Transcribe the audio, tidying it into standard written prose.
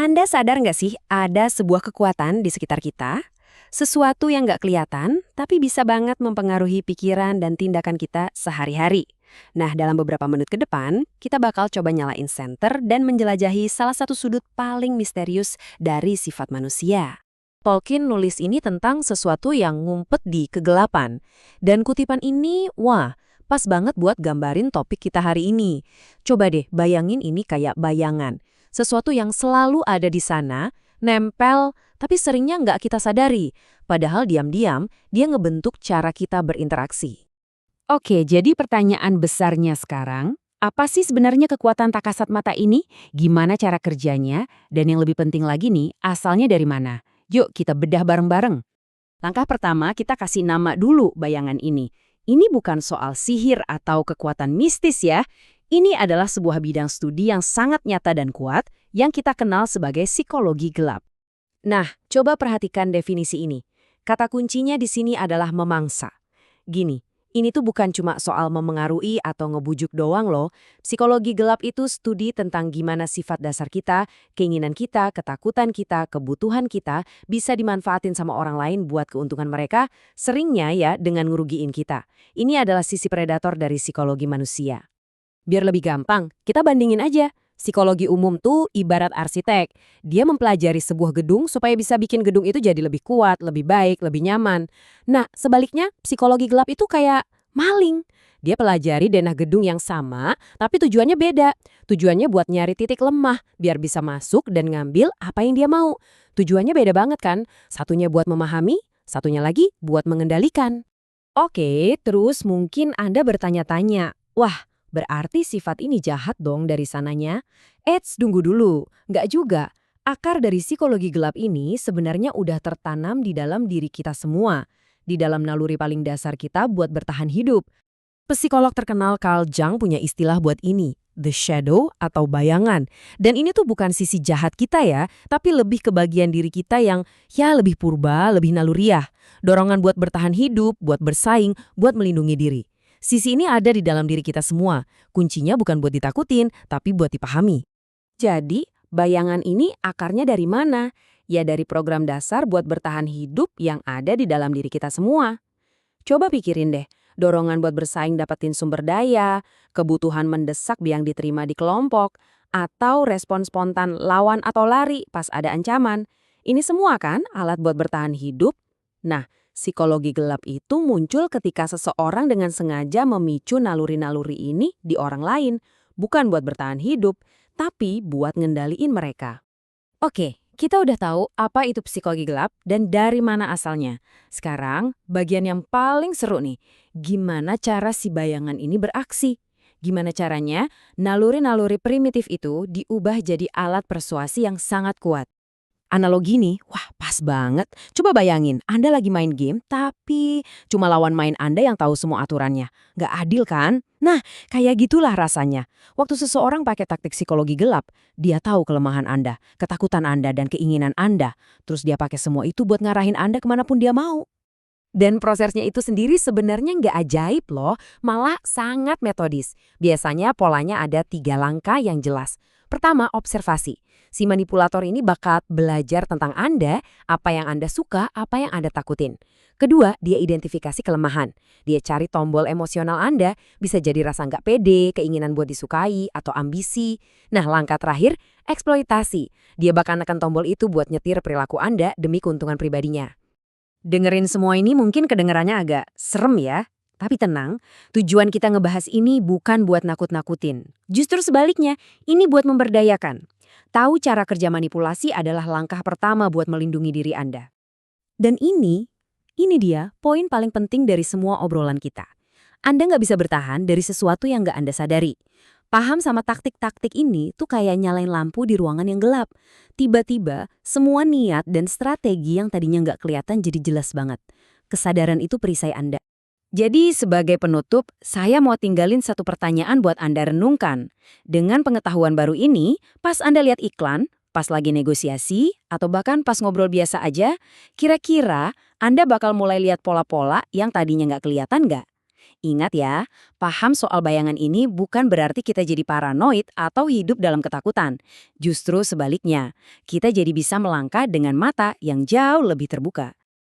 Anda sadar nggak sih ada sebuah kekuatan di sekitar kita? Sesuatu yang nggak kelihatan, tapi bisa banget mempengaruhi pikiran dan tindakan kita sehari-hari. Nah, dalam beberapa menit ke depan, kita bakal coba nyalain senter dan menjelajahi salah satu sudut paling misterius dari sifat manusia. Tolkien nulis ini tentang sesuatu yang ngumpet di kegelapan. Dan kutipan ini, wah, pas banget buat gambarin topik kita hari ini. Coba deh bayangin ini kayak bayangan. Sesuatu yang selalu ada di sana, nempel, tapi seringnya nggak kita sadari. Padahal diam-diam, dia ngebentuk cara kita berinteraksi. Oke, jadi pertanyaan besarnya sekarang, apa sih sebenarnya kekuatan tak kasat mata ini? Gimana cara kerjanya? Dan yang lebih penting lagi nih, asalnya dari mana? Yuk kita bedah bareng-bareng. Langkah pertama, kita kasih nama dulu bayangan ini. Ini bukan soal sihir atau kekuatan mistis ya. Ini adalah sebuah bidang studi yang sangat nyata dan kuat yang kita kenal sebagai psikologi gelap. Nah, coba perhatikan definisi ini. Kata kuncinya di sini adalah memangsa. Gini, ini tuh bukan cuma soal memengaruhi atau ngebujuk doang loh. Psikologi gelap itu studi tentang gimana sifat dasar kita, keinginan kita, ketakutan kita, kebutuhan kita bisa dimanfaatin sama orang lain buat keuntungan mereka, seringnya ya dengan ngerugiin kita. Ini adalah sisi predator dari psikologi manusia. Biar lebih gampang, kita bandingin aja. Psikologi umum tuh ibarat arsitek. Dia mempelajari sebuah gedung supaya bisa bikin gedung itu jadi lebih kuat, lebih baik, lebih nyaman. Nah, sebaliknya, psikologi gelap itu kayak maling. Dia pelajari denah gedung yang sama, tapi tujuannya beda. Tujuannya buat nyari titik lemah, biar bisa masuk dan ngambil apa yang dia mau. Tujuannya beda banget kan? Satunya buat memahami, satunya lagi buat mengendalikan. Oke, terus mungkin Anda bertanya-tanya, wah, berarti sifat ini jahat dong dari sananya? Eits, tunggu dulu. Nggak juga. Akar dari psikologi gelap ini sebenarnya udah tertanam di dalam diri kita semua. Di dalam naluri paling dasar kita buat bertahan hidup. Psikolog terkenal Carl Jung punya istilah buat ini, the shadow atau bayangan. Dan ini tuh bukan sisi jahat kita ya, tapi lebih ke bagian diri kita yang ya lebih purba, lebih naluriah. Dorongan buat bertahan hidup, buat bersaing, buat melindungi diri. Sisi ini ada di dalam diri kita semua. Kuncinya bukan buat ditakutin, tapi buat dipahami. Jadi, bayangan ini akarnya dari mana? Ya dari program dasar buat bertahan hidup yang ada di dalam diri kita semua. Coba pikirin deh, dorongan buat bersaing dapetin sumber daya, kebutuhan mendesak biang diterima di kelompok, atau respon spontan lawan atau lari pas ada ancaman. Ini semua kan alat buat bertahan hidup? Nah, psikologi gelap itu muncul ketika seseorang dengan sengaja memicu naluri-naluri ini di orang lain, bukan buat bertahan hidup, tapi buat ngendaliin mereka. Oke, kita udah tahu apa itu psikologi gelap dan dari mana asalnya. Sekarang, bagian yang paling seru nih, gimana cara si bayangan ini beraksi? Gimana caranya naluri-naluri primitif itu diubah jadi alat persuasi yang sangat kuat? Analogi nih, wah pas banget. Coba bayangin, Anda lagi main game, tapi cuma lawan main Anda yang tahu semua aturannya. Nggak adil kan? Nah, kayak gitulah rasanya. Waktu seseorang pakai taktik psikologi gelap, dia tahu kelemahan Anda, ketakutan Anda, dan keinginan Anda. Terus dia pakai semua itu buat ngarahin Anda kemanapun dia mau. Dan prosesnya itu sendiri sebenarnya nggak ajaib loh, malah sangat metodis. Biasanya polanya ada 3 langkah yang jelas. Pertama, observasi. Si manipulator ini bakal belajar tentang Anda, apa yang Anda suka, apa yang Anda takutin. Kedua, dia identifikasi kelemahan. Dia cari tombol emosional Anda, bisa jadi rasa nggak pede, keinginan buat disukai, atau ambisi. Nah, langkah terakhir, eksploitasi. Dia bakal nekan tombol itu buat nyetir perilaku Anda demi keuntungan pribadinya. Dengerin semua ini mungkin kedengarannya agak serem ya. Tapi tenang, tujuan kita ngebahas ini bukan buat nakut-nakutin. Justru sebaliknya, ini buat memberdayakan. Tahu cara kerja manipulasi adalah langkah pertama buat melindungi diri Anda. Dan ini dia poin paling penting dari semua obrolan kita. Anda nggak bisa bertahan dari sesuatu yang nggak Anda sadari. Paham sama taktik-taktik ini tuh kayak nyalain lampu di ruangan yang gelap. Tiba-tiba, semua niat dan strategi yang tadinya nggak kelihatan jadi jelas banget. Kesadaran itu perisai Anda. Jadi sebagai penutup, saya mau tinggalin satu pertanyaan buat Anda renungkan. Dengan pengetahuan baru ini, pas Anda lihat iklan, pas lagi negosiasi, atau bahkan pas ngobrol biasa aja, kira-kira Anda bakal mulai lihat pola-pola yang tadinya nggak kelihatan nggak? Ingat ya, paham soal bayangan ini bukan berarti kita jadi paranoid atau hidup dalam ketakutan. Justru sebaliknya, kita jadi bisa melangkah dengan mata yang jauh lebih terbuka.